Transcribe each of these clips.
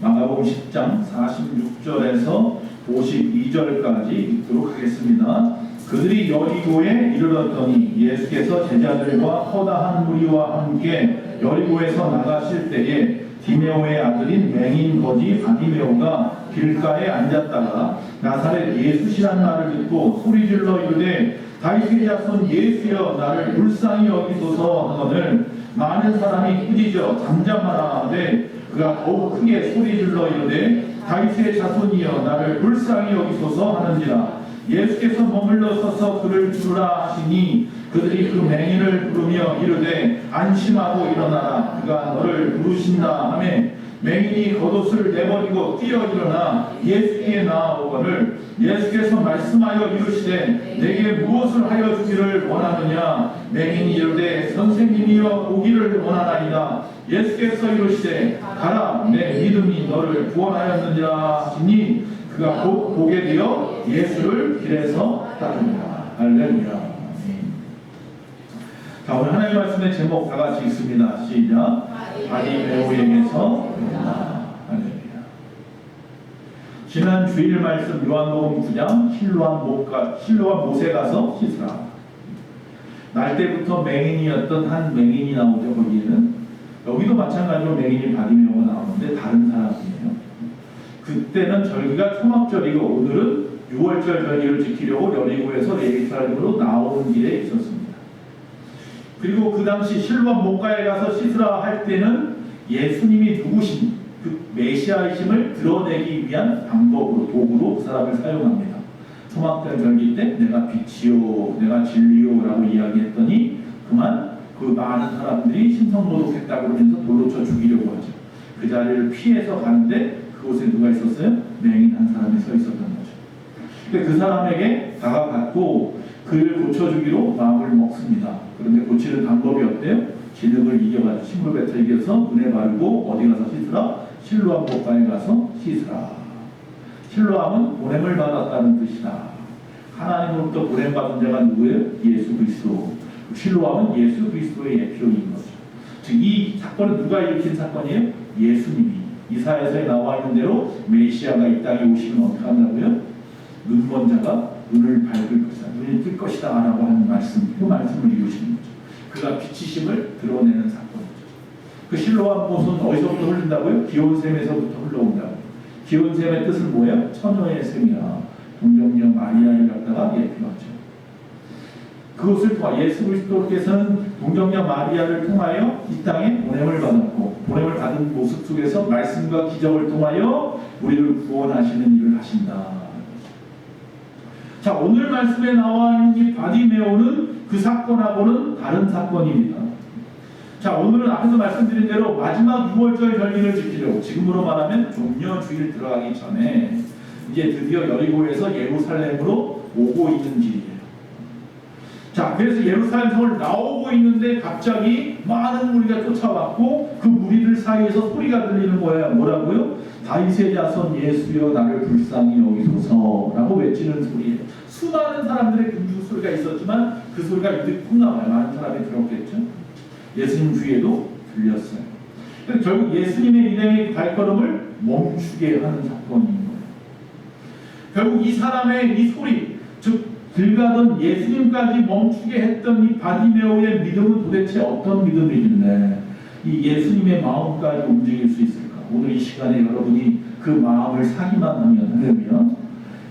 마가복음 10장 46절에서 52절까지 읽도록 하겠습니다. 그들이 여리고에 이르렀더니 예수께서 제자들과 허다한 무리와 함께 여리고에서 나가실 때에 디메오의 아들인 맹인 거지 바디메오가 길가에 앉았다가 나사렛 예수시란 말을 듣고 소리질러 이르되 다윗의 자손 예수여 나를 불쌍히 여기소서 하거늘 많은 사람이 꾸짖어 잠잠하라 하되 그가 더욱 크게 소리질러 이르되 다윗의 자손이여 나를 불쌍히 여기소서 하는지라. 예수께서 머물러 서서 그를 부르라 하시니 그들이 그 맹인을 부르며 이르되 안심하고 일어나라 그가 너를 부르신다 하매 맹인이 겉옷을 내버리고 뛰어 일어나 예수께 나아오거늘 예수께서 말씀하여 이르시되 내게 무엇을 하여 주기를 원하느냐. 맹인이 이르되 선생님이여 보기를 원하나이다. 예수께서 이르시되 가라 내 믿음이 너를 구원하였느니라 하시니 그가 곧 보게 되어 예수를 길에서 따르니라. 할렐루야. 자, 오늘 하나님의 말씀의 제목 다 같이 읽습니다. 시작. 바디메오에게서 할렐루야. 지난 주일 말씀 요한복음 9장 실로암 못에 가서 씻으라. 날 때부터 맹인이었던 한 맹인이 나오죠. 거기에는 여기도 마찬가지로 맹인이 바디메오가 나오는데 다른 사람이에요. 그때는 절기가 초막절이고 오늘은 6월절 절기를 지키려고 여리고에서 예루살렘으로 나오는 길에 있었습니다. 그리고 그 당시 실로암 못가에 가서 씻으라 할 때는 예수님이 누구신 그 메시아이심을 드러내기 위한 방법으로 도구로 그 사람을 사용합니다. 초막절 절기 때 내가 빛이요 내가 진리요 라고 이야기했더니 그만 그 많은 사람들이 신성모독했다고 그러면서 돌로 쳐 죽이려고 하죠. 그 자리를 피해서 가는데 그곳에 누가 있었어요? 맹인 한 사람이 서 있었던 거죠. 그러니까 그 사람에게 다가갔고 그를 고쳐주기로 마음을 먹습니다. 그런데 고치는 방법이 어때요? 진흙을 이겨가지고 식물배틀 이겨서 눈에 바르고 어디 가서 씻으라? 실로암 못가에 가서 씻으라. 실로암은 보냄을 받았다는 뜻이다. 하나님으로부터 보냄받은 자가 누구예요? 예수 그리스도. 실로암은 예수 그리스도의 예표인 거죠. 즉 이 사건은 누가 일으킨 사건이에요? 예수님이. 이사야서에 나와 있는 대로 메시아가 이 땅에 오시면 어떻게 한다고요? 눈먼 자가 눈을 밝을 것이다. 눈이 뜰 것이다 라고 하는 말씀, 그 말씀을 이루시는 거죠. 그가 빛이심을 드러내는 사건이죠. 그 실로암 못은 어디서부터 흐른다고요? 기온샘에서부터 흘러온다고요. 기온샘의 뜻은 뭐예요? 처녀의 샘이라 동정녀 마리아를 갖다가 예표하죠. 그것을 통하 예수 그리스도께서는 동정녀 마리아를 통하여 이 땅에 보냄을 받았고 보냄을 받은 모습 속에서 말씀과 기적을 통하여 우리를 구원하시는 일을 하신다. 자, 오늘 말씀에 나와 있는 이 바디메오는 그 사건하고는 다른 사건입니다. 자, 오늘은 앞에서 말씀드린 대로 마지막 6월절 절기를 지키려고 지금으로 말하면 종려주일 들어가기 전에 이제 드디어 여리고에서 예루살렘으로 오고 있는 길이에요. 자, 그래서 예루살렘 성을 나오고 있는데 갑자기 많은 무리가 쫓아왔고 그 무리들 사이에서 소리가 들리는 거예요. 뭐라고요? 다윗의 자손 예수여 나를 불쌍히 여기소서라고 외치는 소리예요. 수많은 사람들의 금중 소리가 있었지만 그 소리가 이렇게 푹 나와요. 많은 사람이 들었겠죠. 예수님 주위에도 들렸어요. 결국 예수님의 일행의 발걸음을 멈추게 하는 사건인 거예요. 결국 이 사람의 이 소리, 즉 길 가던 예수님까지 멈추게 했던 이 바디메오의 믿음은 도대체 어떤 믿음이길래 이 예수님의 마음까지 움직일 수 있을까? 오늘 이 시간에 여러분이 그 마음을 사기만 하면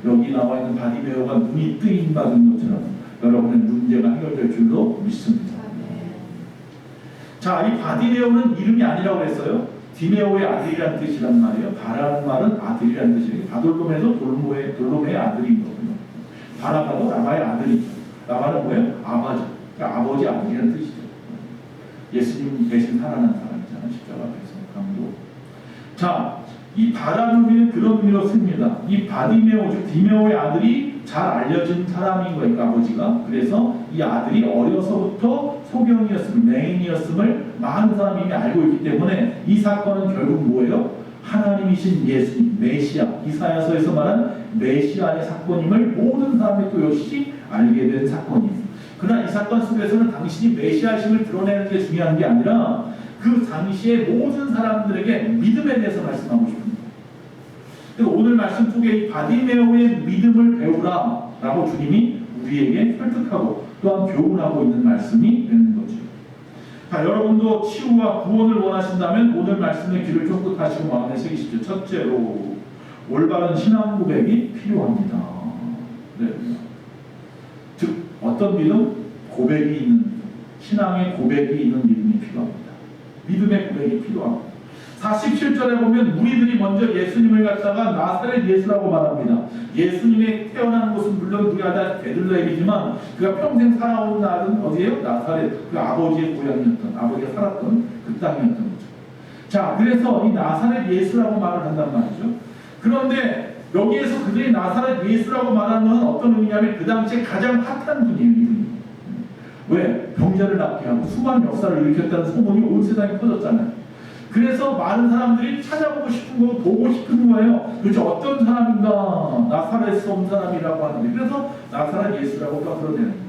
여기 나와 있는 바디메오가 눈이 뜨임 받은 것처럼 여러분의 문제가 해결될 줄로 믿습니다. 자, 이 바디메오는 이름이 아니라고 했어요. 디메오의 아들이라는 뜻이란 말이에요. 바라는 말은 아들이라는 뜻이에요. 바돌롬에서 돌롬의 아들인 거고요. 바라바도 라바의 아들이죠. 라바는 뭐예요? 아바죠. 그러니까 아버지 아들이라는 뜻이죠. 예수님 대신 살아난 사람이잖아요. 십자가 앞에서 강도. 자, 이 바라는 의미는 그런 의미로 씁니다. 이 바디메오, 즉 디메오의 아들이 잘 알려진 사람인 거예요. 그 아버지가. 그래서 이 아들이 어려서부터 소경이었음을, 맹인이었음을 많은 사람이 이미 알고 있기 때문에 이 사건은 결국 뭐예요? 하나님이신 예수님, 메시아, 이사야서에서 말한 메시아의 사건임을 모든 사람이 또 역시 알게 된 사건입니다. 그러나 이 사건 속에서는 당신이 메시아심을 드러내는 게 중요한 게 아니라 그 당시에 모든 사람들에게 믿음에 대해서 말씀하고 싶습니다. 그래서 오늘 말씀 속에 이 바디메오의 믿음을 배우라라고 주님이 우리에게 설득하고 또한 교훈하고 있는 말씀이 되는 거죠. 자, 여러분도 치유와 구원을 원하신다면 오늘 말씀의 길을 쫓긋하시고 마음에 새기십시오. 첫째로 올바른 신앙 고백이 필요합니다. 네. 즉 어떤 믿음? 고백이 있는 믿음. 신앙의 고백이 있는 믿음이 필요합니다. 믿음의 고백이 필요합니다. 47절에 보면 무리들이 먼저 예수님을 갖다가 나사렛 예수라고 말합니다. 예수님의 태어난 곳은 물론 그가 다 베들레헴이지만 그가 평생 살아온 날은 어디예요? 나사렛. 그 아버지의 고향이었던, 아버지가 살았던 그 땅이었던 거죠. 자, 그래서 이 나사렛 예수라고 말을 한단 말이죠. 그런데 여기에서 그들이 나사렛 예수라고 말하는 건 어떤 의미냐면 그 당시에 가장 핫한 분이에요. 왜? 병자를 낫게 하고 수많은 역사를 일으켰다는 소문이 온 세상에 퍼졌잖아요. 그래서 많은 사람들이 찾아보고 싶은 거, 보고 싶은 거예요. 도대체 어떤 사람인가? 나사렛에서 온 사람이라고 하는데, 그래서 나사렛 예수라고 떠들어내는 거예요.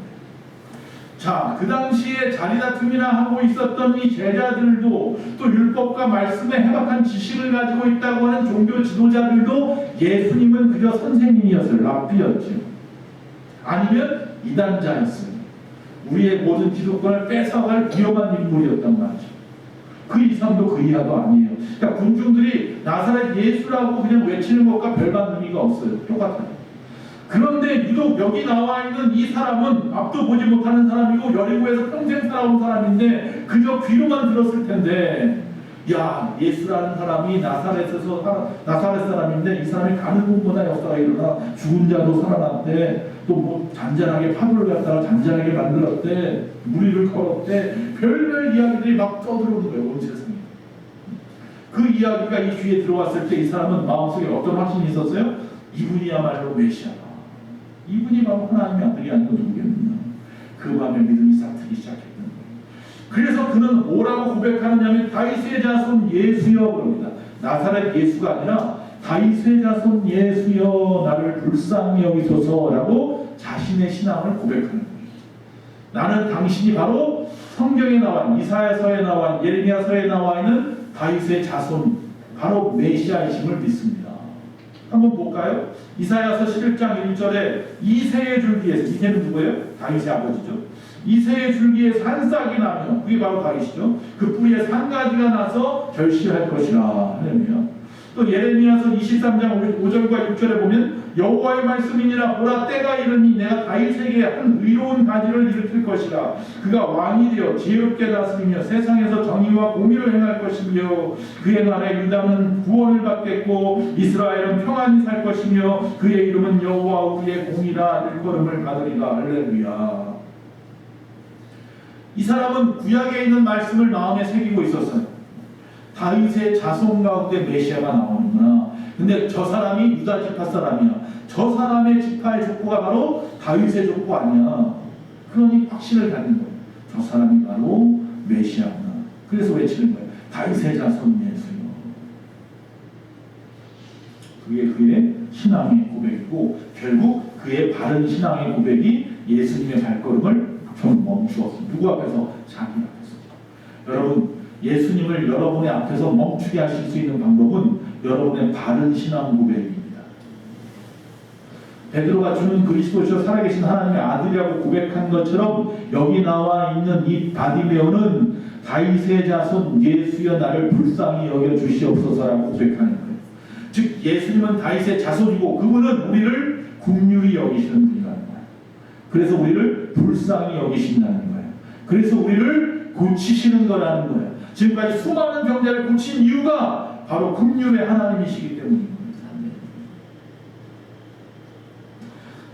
자, 그 당시에 자리다툼이나 하고 있었던 이 제자들도 또 율법과 말씀에 해박한 지식을 가지고 있다고 하는 종교 지도자들도 예수님은 그저 선생님이었어요. 랍비였죠. 아니면 이단자였어요. 우리의 모든 기득권을 뺏어갈 위험한 인물이었단 말이죠. 그 이상도 그 이하도 아니에요. 그러니까 군중들이 나사렛 예수라고 그냥 외치는 것과 별반 의미가 없어요. 똑같아요. 그런데 유독 여기 나와 있는 이 사람은 앞도 보지 못하는 사람이고 여리고에서 평생 살아온 사람인데 그저 귀로만 들었을 텐데, 야, 예수라는 사람이 나사렛 사람인데 이 사람이 가는 곳마다 역사가 일어나 죽은 자도 살아났대, 또 뭐 잔잔하게 파도를 갖다가 잔잔하게 만들었대, 무리를 걸었대, 별별 이야기들이 막 떠들어오는 거예요. 온 세상에. 그 이야기가 이 귀에 들어왔을 때 이 사람은 마음속에 어떤 확신이 있었어요? 이분이야말로 메시아다. 이분이 바로 하나님의 아들이 아니고 누구겠느냐. 그 밤에 믿음이 싹트기 시작했던 거예요. 그래서 그는 뭐라고 고백하느냐면 다윗의 자손 예수여 그럽니다. 나사렛 예수가 아니라 다윗의 자손 예수여 나를 불쌍히 여기소서라고 자신의 신앙을 고백하는 거예요. 나는 당신이 바로 성경에 나와 이사야서에 나와 예레미야서에 나와 있는 다윗의 자손, 바로 메시아이심을 믿습니다. 한번 볼까요? 이사야서 11장 1절에 이새의 줄기에서, 이새는 누구예요? 다윗의 아버지죠. 이새의 줄기에서 한 싹이 나면, 그게 바로 다윗이죠. 그 뿌리에 한 가지가 나서 결실할 것이라. 할렐루야. 또 예레미야서 23장 5절과 6절에 보면 여호와의 말씀이니라 보라 때가 이르니 내가 다윗에게 한 의로운 가지를 일으킬 것이라. 그가 왕이 되어 지혜롭게 다스리며 세상에서 정의와 공의를 행할 것이며 그의 나라에 유다는 구원을 받겠고 이스라엘은 평안히 살 것이며 그의 이름은 여호와 우리의 공이라 일컬음을 받으리라. 할렐루야. 이 사람은 구약에 있는 말씀을 마음에 새기고 있었어요. 다윗의 자손 가운데 메시아가 나오는구나. 근데 저 사람이 유다 지파 사람이야. 저 사람의 지파의 족보가 바로 다윗의 족보 아니야. 그러니 확신을 갖는 거예요. 저 사람이 바로 메시아구나. 그래서 외치는 거예요. 다윗의 자손 예수요. 그게 그의 신앙의 고백이고 결국 그의 바른 신앙의 고백이 예수님의 발걸음을 좀 멈추었습니다. 누구 앞에서? 자기 앞에서. 여러분, 예수님을 여러분의 앞에서 멈추게 하실 수 있는 방법은 여러분의 바른 신앙 고백입니다. 베드로가 주는 그리스도시요 살아계신 하나님의 아들이라고 고백한 것처럼 여기 나와 있는 이 바디메오는 다윗의 자손 예수여 나를 불쌍히 여겨 주시옵소서라고 고백하는 거예요. 즉 예수님은 다윗의 자손이고 그분은 우리를 긍휼히 여기시는 분이라는 거예요. 그래서 우리를 불쌍히 여기신다는 거예요. 그래서 우리를 고치시는 거라는 거예요. 지금까지 수많은 병자를 고친 이유가 바로 긍휼의 하나님이시기 때문입니다.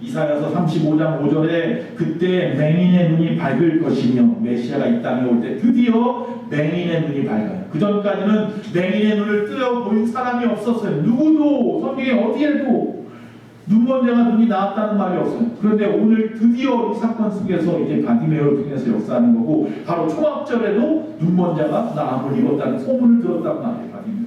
이사야서 35장 5절에 그때 맹인의 눈이 밝을 것이며 메시아가 이 땅에 올 때 드디어 맹인의 눈이 밝아요. 그 전까지는 맹인의 눈을 뜨어 보인 사람이 없었어요. 누구도 성경에 어디에도 눈먼 자가 눈이 나왔다는 말이 없어요. 그런데 오늘 드디어 이 사건 속에서 이제 바디메오를 통해서 역사하는 거고 바로 초막절에도 눈먼 자가 나음을 입었다는 소문을 들었단 말이에요. 바디메오.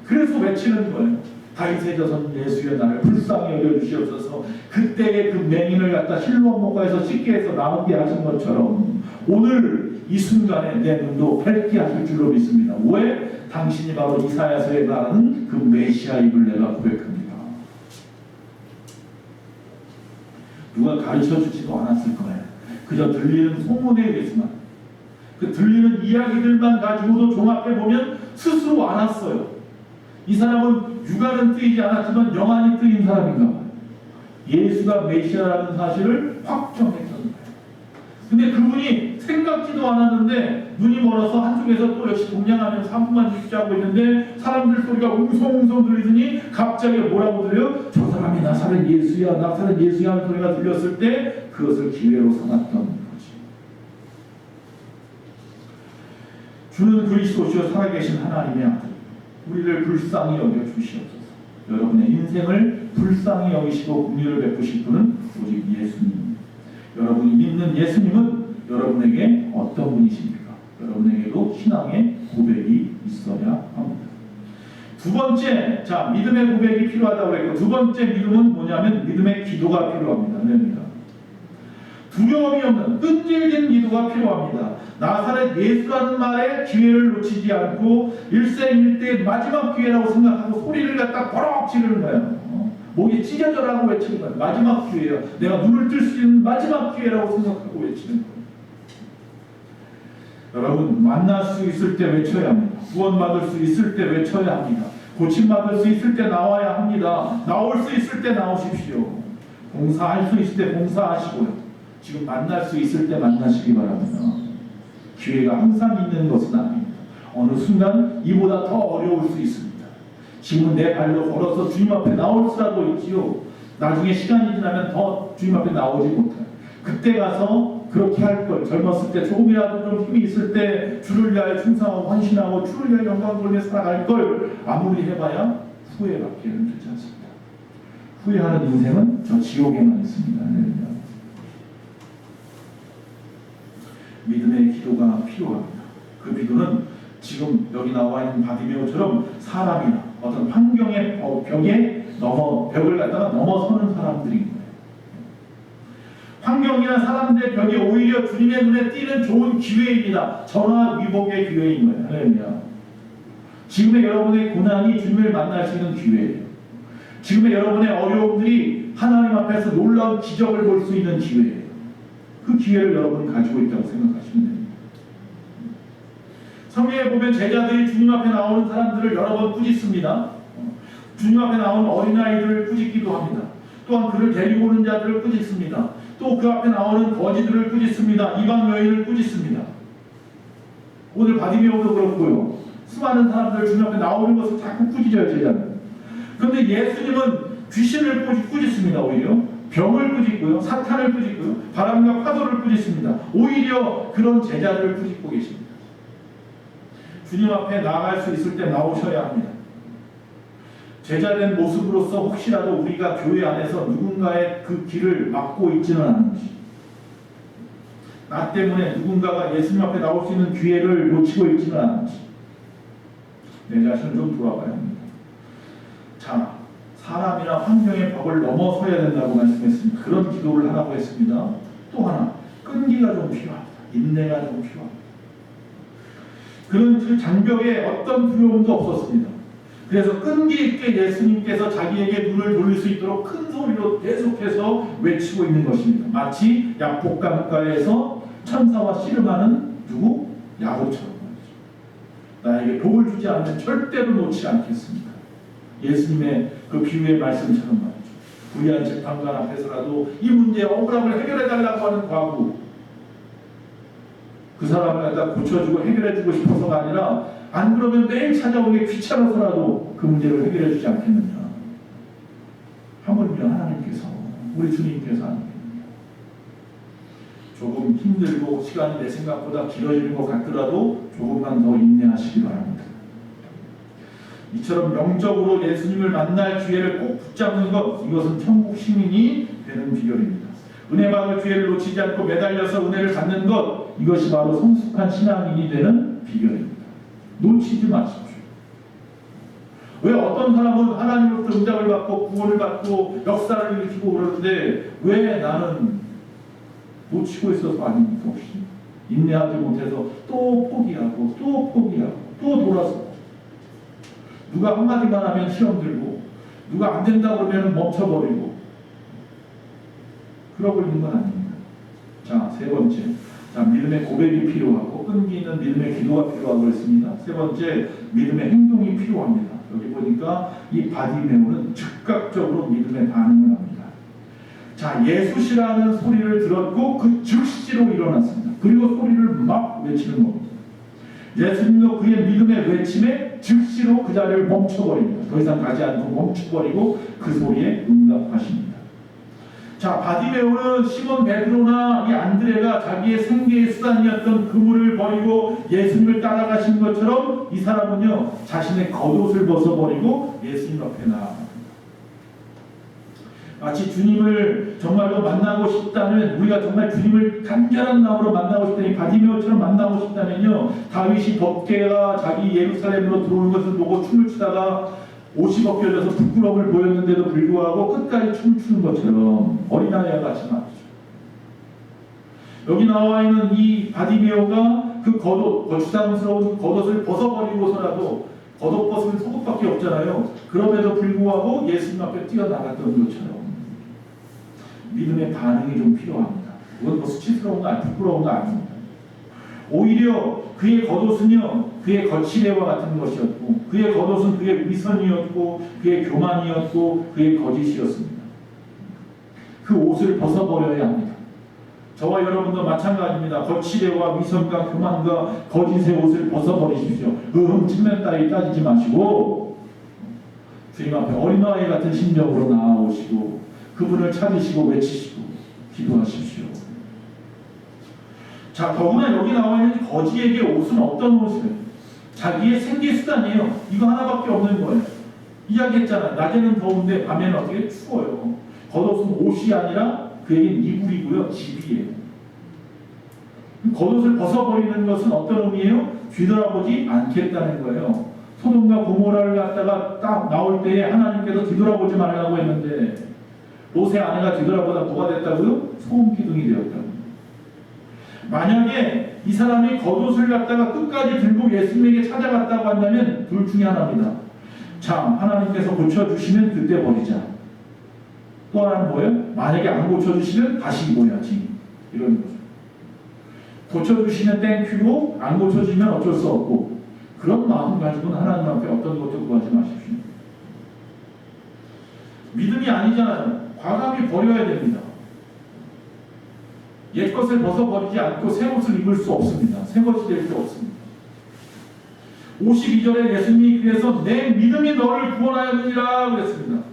그래서 외치는 거예요. 다윗의 자손 예수여 나를 불쌍히 여겨주시옵소서. 그때의 그 맹인을 갖다 실로암 목가에서 씻게 해서 나오게 하신 것처럼 오늘 이 순간에 내 눈도 밝게 하실 줄로 믿습니다. 왜? 당신이 바로 이사야서에 말하는 그 메시아임을 내가 고백합니다. 누가 가르쳐 주지도 않았을 거예요. 그저 들리는 소문에 의해서만, 그 들리는 이야기들만 가지고도 종합해 보면 스스로 알았어요. 이 사람은 육안은 뜨이지 않았지만 영안이 뜨인 사람인가 봐요. 예수가 메시아라는 사실을 확정했던 거예요. 근데 그분이 생각지도 않았는데 눈이 멀어서 한쪽에서 또 역시 동냥하면 사부만 집중하고 있는데 사람들 소리가 웅성웅성 들리더니 갑자기 뭐라고 들려요? 저 사람이 나사렛 예수야, 나사렛 예수야 하는 소리가 들렸을 때 그것을 기회로 삼았던 거지. 주는 그리스도시요 살아계신 하나님의 아들, 우리를 불쌍히 여겨 주시옵소서. 여러분의 인생을 불쌍히 여기시고 긍휼을 베푸실 분은 오직 예수님입니다. 여러분이 믿는 예수님은 여러분에게 어떤 분이십니까? 여러분에게도 신앙의 고백이 있어야 합니다. 두 번째, 자, 믿음의 고백이 필요하다고 했고, 두 번째 믿음은 뭐냐면 믿음의 기도가 필요합니다. 두려움이 없는 끈질긴 기도가 필요합니다. 나사렛 예수라는 말에 기회를 놓치지 않고 일생일대 마지막 기회라고 생각하고 소리를 갖다 버럭 지르는 거예요. 목이 찢어져라고 외치는 거예요. 마지막 기회예요. 내가 눈을 뜰 수 있는 마지막 기회라고 생각하고 외치는 거예요. 여러분, 만날 수 있을 때 외쳐야 합니다. 구원받을 수 있을 때 외쳐야 합니다. 고침받을 수 있을 때 나와야 합니다. 나올 수 있을 때 나오십시오. 봉사할 수 있을 때 봉사하시고요. 지금 만날 수 있을 때 만나시기 바랍니다. 기회가 항상 있는 것은 아닙니다. 어느 순간 이보다 더 어려울 수 있습니다. 지금은 내 발로 걸어서 주님 앞에 나올 수라도 있지요. 나중에 시간이 지나면 더 주님 앞에 나오지 못해요. 그때 가서 그렇게 할 걸, 젊었을 때 조금이라도 좀 힘이 있을 때 주를 위하여 충성하고 헌신하고 주를 위하여 영광 돌며 살아갈 걸 아무리 해봐야 후회밖에 되지 않습니다. 후회하는 인생은 저 지옥에만 있습니다. 믿음의 기도가 필요합니다. 그 기도는 지금 여기 나와 있는 바디메오처럼 사람이나 어떤 환경의 벽을 갖다가 넘어서는 사람들인 거예요. 환경이나 사람들의 벽이 오히려 주님의 눈에 띄는 좋은 기회입니다. 전화위복의 기회인 거예요. 할렐루야. 지금의 여러분의 고난이 주님을 만날 수 있는 기회예요. 지금의 여러분의 어려움들이 하나님 앞에서 놀라운 기적을 볼 수 있는 기회예요. 그 기회를 여러분은 가지고 있다고 생각하시면 됩니다. 성경에 보면 제자들이 주님 앞에 나오는 사람들을 여러 번 꾸짖습니다. 주님 앞에 나오는 어린아이들을 꾸짖기도 합니다. 또한 그를 데리고 오는 자들을 꾸짖습니다. 또 그 앞에 나오는 거지들을 꾸짖습니다. 이방 여인을 꾸짖습니다. 오늘 바디메오도 그렇고요. 수많은 사람들 주님 앞에 나오는 것을 자꾸 꾸짖어요, 제자는. 그런데 예수님은 귀신을 꾸짖습니다. 오히려 병을 꾸짖고요, 사탄을 꾸짖고요, 바람과 파도를 꾸짖습니다. 오히려 그런 제자들을 꾸짖고 계십니다. 주님 앞에 나아갈 수 있을 때 나오셔야 합니다. 제자된 모습으로서 혹시라도 우리가 교회 안에서 누군가의 그 길을 막고 있지는 않은지, 나 때문에 누군가가 예수님 앞에 나올 수 있는 기회를 놓치고 있지는 않은지 내 자신을 좀 돌아봐야 합니다. 자, 사람이나 환경의 벽을 넘어서야 된다고 말씀했습니다. 그런 기도를 하라고 했습니다. 또 하나, 끈기가 좀 필요합니다. 인내가 좀 필요합니다. 그런 그 장벽에 어떤 두려움도 없었습니다. 그래서 끈기 있게 예수님께서 자기에게 눈을 돌릴 수 있도록 큰 소리로 계속해서 외치고 있는 것입니다. 마치 약복강가에서 천사와 씨름하는 누구? 야곱처럼 말이죠. 나에게 복을 주지 않으면 절대로 놓지 않겠습니다. 예수님의 그 비유의 말씀처럼 말이죠. 불의한 재판관 앞에서라도 이 문제의 억울함을 해결해달라고 하는 과부, 그 사람을 갖다 고쳐주고 해결해주고 싶어서가 아니라 안 그러면 매일 찾아오는 게 귀찮아서라도 그 문제를 해결해주지 않겠느냐. 하물며 하나님께서, 우리 주님께서 하느냐. 조금 힘들고 시간이 내 생각보다 길어지는 것 같더라도 조금만 더 인내하시기 바랍니다. 이처럼 영적으로 예수님을 만날 기회를 꼭 붙잡는 것, 이것은 천국 시민이 되는 비결입니다. 은혜 받을 기회를 놓치지 않고 매달려서 은혜를 받는 것, 이것이 바로 성숙한 신앙인이 되는 비결입니다. 놓치지 마십시오. 왜 어떤 사람은 하나님으로부터 응답을 받고 구원을 받고 역사를 일으키고 그러는데 왜 나는 놓치고 있어서 아닙니까? 혹시 인내하지 못해서 또 포기하고 또 포기하고 또 돌아서, 누가 한마디만 하면 시험 들고 누가 안 된다고 그러면 멈춰버리고, 끌어올리는 건 아닙니다. 자, 세 번째. 자, 믿음의 고백이 필요하고 끈기 있는 믿음의 기도가 필요하고 했습니다. 세 번째, 믿음의 행동이 필요합니다. 여기 보니까 이 바디메오는 즉각적으로 믿음의 반응을 합니다. 자, 예수시라는 소리를 들었고 그 즉시로 일어났습니다. 그리고 소리를 막 외치는 겁니다. 예수님도 그의 믿음의 외침에 즉시로 그 자리를 멈춰버립니다. 더 이상 가지 않고 멈춰버리고 그 소리에 응답하십니다. 자, 바디메오는 시몬 베드로나 이 안드레가 자기의 생계의 수단이었던 그물을 버리고 예수님을 따라가신 것처럼 이 사람은요 자신의 겉옷을 벗어버리고 예수님 앞에 나아갑니다. 마치 주님을 정말로 만나고 싶다면, 우리가 정말 주님을 간절한 마음으로 만나고 싶다니 바디메오처럼 만나고 싶다면요, 다윗이 법궤가 자기 예루살렘으로 들어오는 것을 보고 춤을 추다가 옷이 벗겨져서 부끄러움을 보였는데도 불구하고 끝까지 춤을 추는 것처럼 어린아이와 같이 말이죠. 여기 나와 있는 이 바디메오가 그 겉옷, 거추장스러운 겉옷을 벗어버리고서라도, 겉옷 벗으면 속옷밖에 없잖아요. 그럼에도 불구하고 예수님 앞에 뛰어나갔던 것처럼 믿음의 반응이 좀 필요합니다. 그건 뭐 수치스러운 거 아니고 부끄러운 거 아닙니다. 오히려 그의 겉옷은요 그의 거칠애와 같은 것이었고, 그의 겉옷은 그의 위선이었고, 그의 교만이었고, 그의 거짓이었습니다. 그 옷을 벗어버려야 합니다. 저와 여러분도 마찬가지입니다. 거칠애와 위선과 교만과 거짓의 옷을 벗어버리십시오. 측면 따위 따지지 마시고 주님 앞에 어린아이 같은 심정으로 나아오시고 그분을 찾으시고 외치시고 기도하십시오. 자, 더구나 여기 나와 있는 거지에게 옷은 어떤 옷이에요? 자기의 생계수단이에요. 이거 하나밖에 없는 거예요. 이야기했잖아요. 낮에는 더운데 밤에는 어떻게 추워요. 겉옷은 옷이 아니라 그에겐 이불이고요, 집이에요. 겉옷을 벗어버리는 것은 어떤 의미예요? 뒤돌아보지 않겠다는 거예요. 소돔과 고모라를 갖다가 딱 나올 때에 하나님께서 뒤돌아보지 말라고 했는데 롯의 아내가 뒤돌아보다 뭐가 됐다고요? 소금 기둥이 되었다고. 만약에 이 사람이 겉옷을 갖다가 끝까지 들고 예수님에게 찾아갔다고 한다면 둘 중에 하나입니다. 참, 하나님께서 고쳐주시면 그때 버리자. 또 하나는 뭐예요? 만약에 안 고쳐주시면 다시 입어야지. 이런 거죠. 고쳐주시면 땡큐고 안 고쳐주면 어쩔 수 없고, 그런 마음 가지고는 하나님 앞에 어떤 것도 구하지 마십시오. 믿음이 아니잖아요. 과감히 버려야 됩니다. 옛것을 벗어버리지 않고 새 옷을 입을 수 없습니다. 새 것이 될 수 없습니다. 52절에 예수님이 그래서 내 믿음이 너를 구원하였느니라 그랬습니다.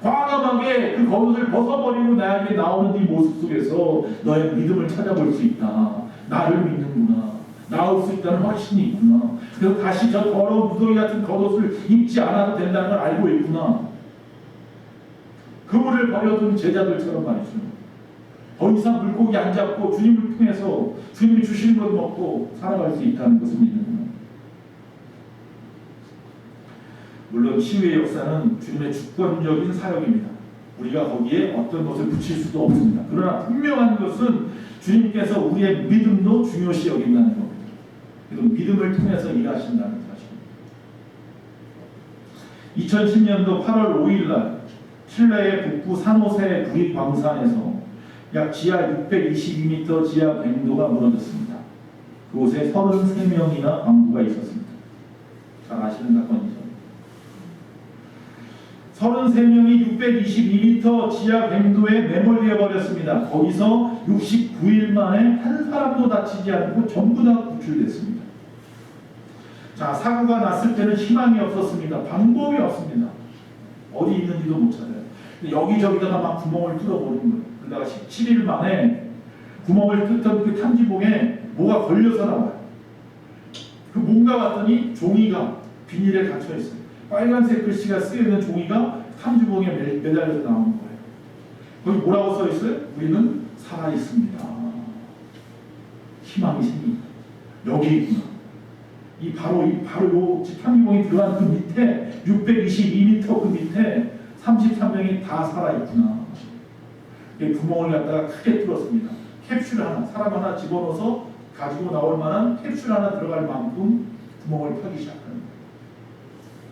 과감하게 그 겉옷을 벗어버리고 나에게 나오는 이 모습 속에서 너의 믿음을 찾아볼 수 있다. 나를 믿는구나. 나올 수 있다는 확신이 있구나. 그래서 다시 저 더러운 무더기 같은 겉옷을 입지 않아도 된다는 걸 알고 있구나. 그물을 버려둔 제자들처럼 말이죠. 더 이상 물고기 안 잡고 주님을 통해서 주님이 주시는 것 먹고 살아갈 수 있다는 것을 믿는구나. 물론 치유의 역사는 주님의 주권적인 사역입니다. 우리가 거기에 어떤 것을 붙일 수도 없습니다. 그러나 분명한 것은 주님께서 우리의 믿음도 중요시 여긴다는 겁니다. 그래서 믿음을 통해서 일하신다는 사실. 2010년도 8월 5일날 칠레의 북부 산호세 구립광산에서 약 지하 622m 지하 갱도가 무너졌습니다. 그곳에 33명이나 광부가 있었습니다. 잘 아시는 사건이죠. 33명이 622m 지하 갱도에 매몰되어 버렸습니다. 거기서 69일 만에 한 사람도 다치지 않고 전부 다 구출됐습니다. 자, 사고가 났을 때는 희망이 없었습니다. 방법이 없습니다. 어디 있는지도 못 찾아요. 여기저기다가 막 구멍을 뚫어버린 거예요. 그러다가 17일 만에 구멍을 뚫던 그 탐지봉에 뭐가 걸려서 나와요. 그 뭔가 봤더니 종이가 비닐에 갇혀 있어요. 빨간색 글씨가 쓰여있는 종이가 탐지봉에 매달려서 나오는 거예요. 거기 뭐라고 써 있어요? 우리는 살아 있습니다. 희망이 생깁니다. 여기 있구나. 바로 요 탐지봉이 들어간 그 밑에 622m 그 밑에 33명이 다 살아있구나. 구멍을 갖다가 크게 뚫었습니다. 캡슐 하나, 사람 하나 집어넣어서 가지고 나올 만한 캡슐 하나 들어갈 만큼 구멍을 파기 시작합니다.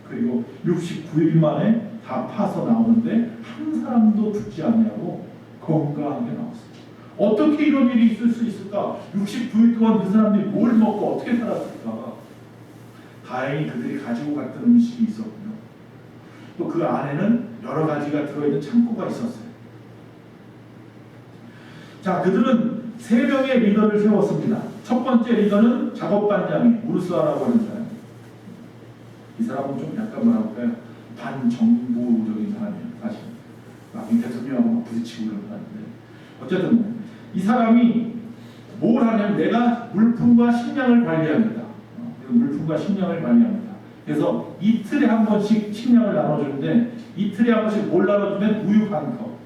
그리고 69일 만에 다 파서 나오는데 한 사람도 죽지 않냐고 건강하게 나왔어요. 어떻게 이런 일이 있을 수 있을까? 69일 동안 그 사람들이 뭘 먹고 어떻게 살았을까? 다행히 그들이 가지고 갔던 음식이 있었고요. 또 그 안에는 여러 가지가 들어있는 창고가 있었어요. 자, 그들은 3명의 리더를 세웠습니다. 첫 번째 리더는 작업반장이 우르스아라고 하는 사람. 이 사람은 좀 약간 뭐라고 할까요? 반정부적인 사람이에요. 사실 막 대통령하고 막 부딪히고 그런 사람인데, 어쨌든 이 사람이 뭘 하냐면 내가 물품과 식량을 관리합니다. 물품과 식량을 관리합니다. 그래서 이틀에 한 번씩 식량을 나눠주는데, 이틀에 한 번씩 뭘 나눠주면 우유 반 컵,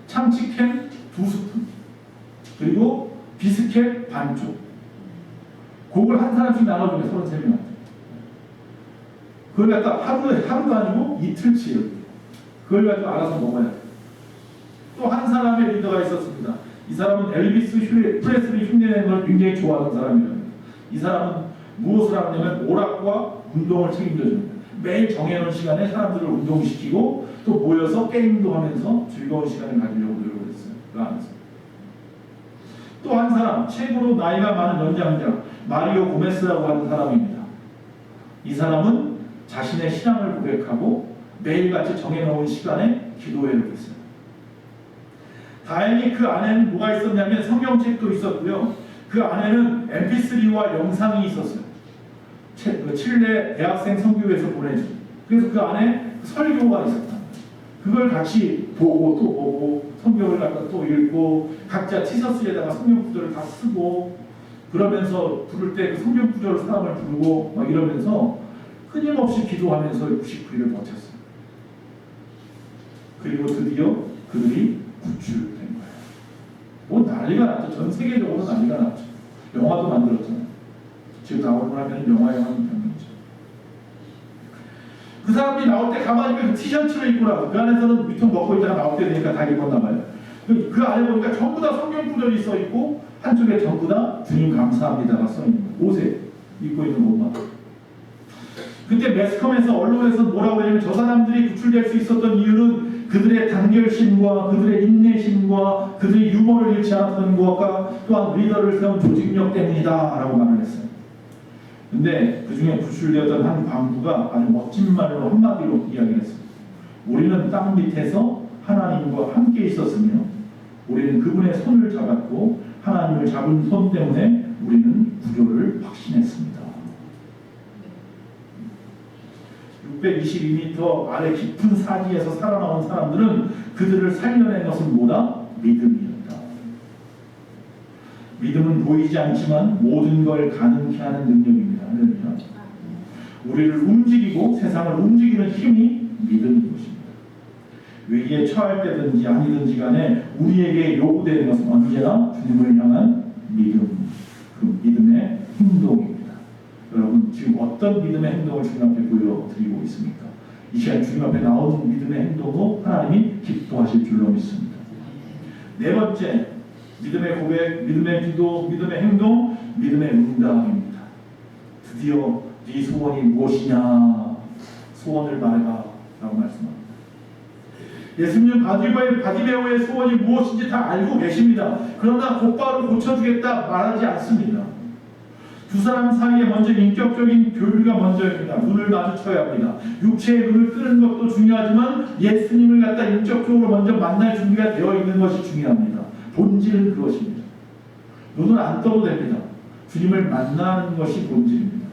참치캔 2스푼, 그리고 비스켓 반쪽. 그걸 한 사람씩 나눠주면 33명한테. 그걸 갖다 하루도 아니고 이틀치예요. 그걸 가지고 알아서 먹어야 돼요. 또 한 사람의 리더가 있었습니다. 이 사람은 엘비스 프레슬리 흉내내는 걸 굉장히 좋아하는 사람이랍니다. 이 사람은 무엇을 하냐면 오락과 운동을 책임져줍니다. 매일 정해놓은 시간에 사람들을 운동시키고 또 모여서 게임도 하면서 즐거운 시간을 가지려고 노력을 했어요. 그 안에서. 또 한 사람, 최고로 나이가 많은 연장자 마리오 고메스라고 하는 사람입니다. 이 사람은 자신의 신앙을 고백하고 매일같이 정해놓은 시간에 기도회를 했어요. 다행히 그 안에는 뭐가 있었냐면 성경책도 있었고요. 그 안에는 mp3와 영상이 있었어요. 칠레 대학생 선교회에서 보내준. 그래서 그 안에 설교가 있었다. 그걸 같이 보고 또 보고 성경을 갖다 또 읽고 각자 티셔츠에다가 성경 구절을 다 쓰고 그러면서 부를 때 그 성경 구절을 사람을 부르고 막 이러면서 끊임없이 기도하면서 99일을 버텼어요. 그리고 드디어 그들이 구출된 거예요. 뭐 난리가 났죠. 전 세계적으로 난리가 났죠. 영화도 만들었잖아요. 지금 나오는 하면 영화에 하는 편이죠. 그 사람들이 나올 때 가만히 그 티셔츠를 입고 나서 그 안에서는 위통 먹고 있다가 나올 때 되니까 다 입었나 봐요. 그 안에 보니까 전부 다 성경 구절이 써 있고 한쪽에 전부 다 주님 감사합니다가 써 있는 옷에 입고 있는 옷만. 그때 매스컴에서 언론에서 뭐라고 하냐면 저 사람들이 구출될 수 있었던 이유는 그들의 단결심과 그들의 인내심과 그들의 유머를 잃지 않았던 것과 또한 리더를 세운 조직력 때문이다 라고 말을 했어요. 근데 그 중에 구출되었던 한 광부가 아주 멋진 말로 한마디로 이야기를 했습니다. 우리는 땅 밑에서 하나님과 함께 있었으며 우리는 그분의 손을 잡았고 하나님을 잡은 손 때문에 우리는 구조를 확신했습니다. 622m 아래 깊은 사지에서 살아나온 사람들은 그들을 살려낸 것은 뭐다? 믿음이었다. 믿음은 보이지 않지만 모든 걸 가능케 하는 능력입니다. 우리를 움직이고 세상을 움직이는 힘이 믿음인 것입니다. 위기에 처할 때든지 아니든지 간에 우리에게 요구되는 것은 언제나 주님을 향한 믿음, 그 믿음의 행동입니다. 여러분 지금 어떤 믿음의 행동을 주님 앞에 보여드리고 있습니까? 이 시간 주님 앞에 나오는 믿음의 행동도 하나님이 기뻐하실 줄로 믿습니다. 네 번째, 믿음의 고백, 믿음의 기도, 믿음의 행동, 믿음의 응답입니다. 드디어 네 소원이 무엇이냐? 소원을 말해라 라고 말씀합니다. 예수님 바디메오의 소원이 무엇인지 다 알고 계십니다. 그러나 곧바로 고쳐주겠다 말하지 않습니다. 두 사람 사이에 먼저 인격적인 교류가 먼저입니다. 눈을 마주쳐야 합니다. 육체의 눈을 뜨는 것도 중요하지만 예수님을 갖다 인격적으로 먼저 만날 준비가 되어 있는 것이 중요합니다. 본질은 그것입니다. 눈을 안 떠도 됩니다. 주님을 만나는 것이 본질입니다.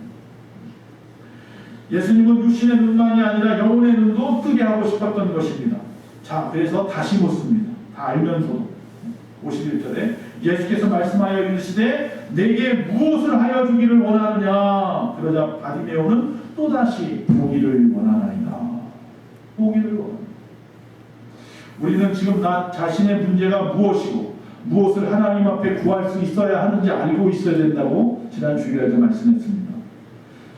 예수님은 육신의 눈만이 아니라 영혼의 눈도 뜨게 하고 싶었던 것입니다. 자, 그래서 다시 묻습니다. 다 알면서도 51절에 예수께서 말씀하여 이르시되 내게 무엇을 하여 주기를 원하느냐? 그러자 바디메오는 또다시 보기를 원하나이다. 보기를 원합니다. 우리는 지금 나 자신의 문제가 무엇이고 무엇을 하나님 앞에 구할 수 있어야 하는지 알고 있어야 된다고 지난 주일에도 말씀했습니다.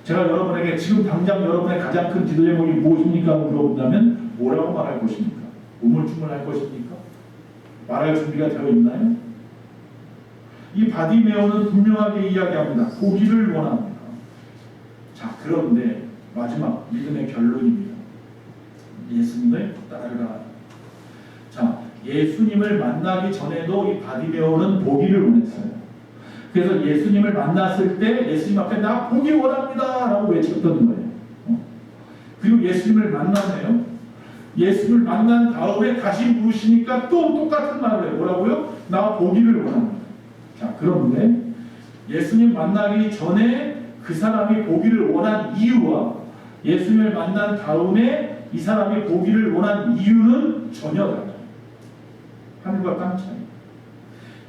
제가 여러분에게 지금 당장 여러분의 가장 큰 기도 제목이 무엇입니까? 물어본다면 뭐라고 말할 것입니까? 우물쭈물할 것입니까? 말할 준비가 되어 있나요? 이 바디메오는 분명하게 이야기합니다. 보기를 원합니다. 자, 그런데 마지막 믿음의 결론입니다. 예수님을 따르라. 자, 예수님을 만나기 전에도 이 바디메오는 보기를 원했어요. 그래서 예수님을 만났을 때 예수님 앞에 나 보기 원합니다 라고 외쳤던 거예요. 그리고 예수님을 만나네요. 예수님을 만난 다음에 다시 물으시니까 또 똑같은 말을 해요. 뭐라고요? 나 보기를 원합니다. 자, 그런데 예수님 만나기 전에 그 사람이 보기를 원한 이유와 예수님을 만난 다음에 이 사람이 보기를 원한 이유는 전혀 달라요. 하늘과 땅 차이.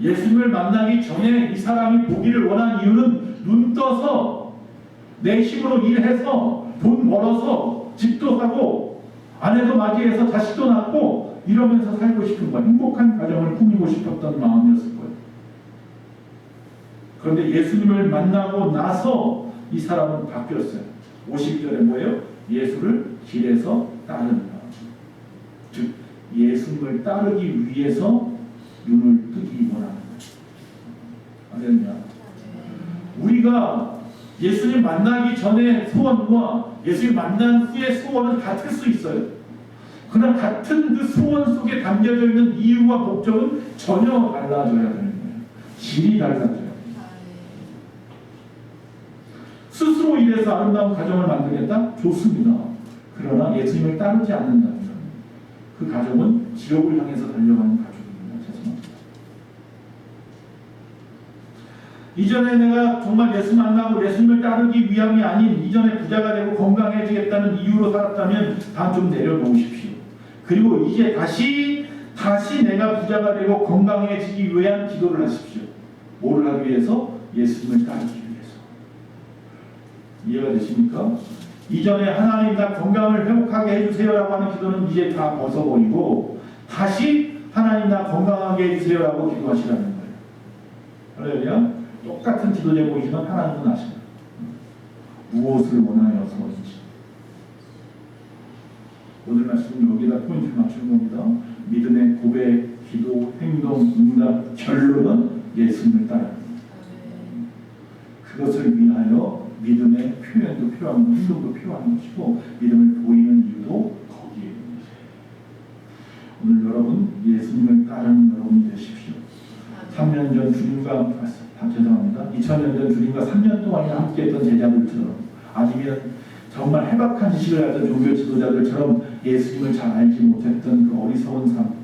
예수님을 만나기 전에 이 사람이 보기를 원한 이유는 눈 떠서 내 힘으로 일해서 돈 벌어서 집도 사고 아내도 맞이해서 자식도 낳고 이러면서 살고 싶은 거예요. 행복한 가정을 꾸미고 싶었던 마음이었을 거예요. 그런데 예수님을 만나고 나서 이 사람은 바뀌었어요. 52절에 뭐예요? 예수를 길에서 따른다. 즉 예수님을 따르기 위해서 눈을 뜨기 원하는 거예요. 아멘이야. 우리가 예수님 만나기 전에 소원과 예수님 만난 후의 소원은 같을 수 있어요. 그러나 같은 그 소원 속에 담겨져 있는 이유와 목적은 전혀 달라져야 되는 거예요. 질이 달라져요. 스스로 일해서 아름다운 가정을 만들겠다? 좋습니다. 그러나 예수님을 따르지 않는다면 그 가정은 지옥을 향해서 달려가는 가족입니다. 죄송합니다. 이전에 내가 정말 예수 만나고 예수님을 따르기 위함이 아닌 이전에 부자가 되고 건강해지겠다는 이유로 살았다면 다 좀 내려놓으십시오. 그리고 이제 다시 내가 부자가 되고 건강해지기 위한 기도를 하십시오. 뭐를 하기 위해서? 예수님을 따르기 위해서. 이해가 되십니까? 이전에 하나님 나 건강을 회복하게 해주세요라고 하는 기도는 이제 다 벗어버리고 다시 하나님 나 건강하게 해주세요라고 기도하시라는 거예요. 할렐루야. 똑같은 기도 제목이지만 하나님은 아십니다. 무엇을 원하여서인지. 오늘 말씀은 여기다 포인트를 맞추는 겁니다. 믿음의 고백, 기도, 행동, 응답, 결론은 예수님을 따릅니다. 그것을 위하여 믿음의 표현도 필요한 것, 행동도 필요한 것이고 믿음을 보이는 이유도 거기에 있는 것이에요. 오늘 여러분 예수님을 따르는 여러분이 되십시오. 3년 전 주님과 죄송합니다. 2000년 전 주님과 3년 동안이나 함께했던 제자들처럼 아니면 정말 해박한 지식을 가진 종교 지도자들처럼 예수님을 잘 알지 못했던 그 어리석은 삶,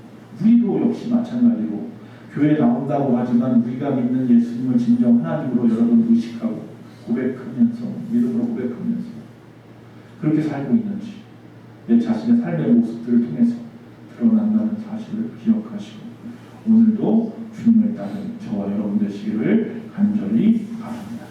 우리도 역시 마찬가지로 교회에 나온다고 하지만 우리가 믿는 예수님을 진정 하나님으로 여러분 의식하고 고백하면서 믿음으로 고백하면서 그렇게 살고 있는지 내 자신의 삶의 모습들을 통해서 드러난다는 사실을 기억하시고 오늘도 주님을 따르는 저와 여러분 되시기를 간절히 바랍니다.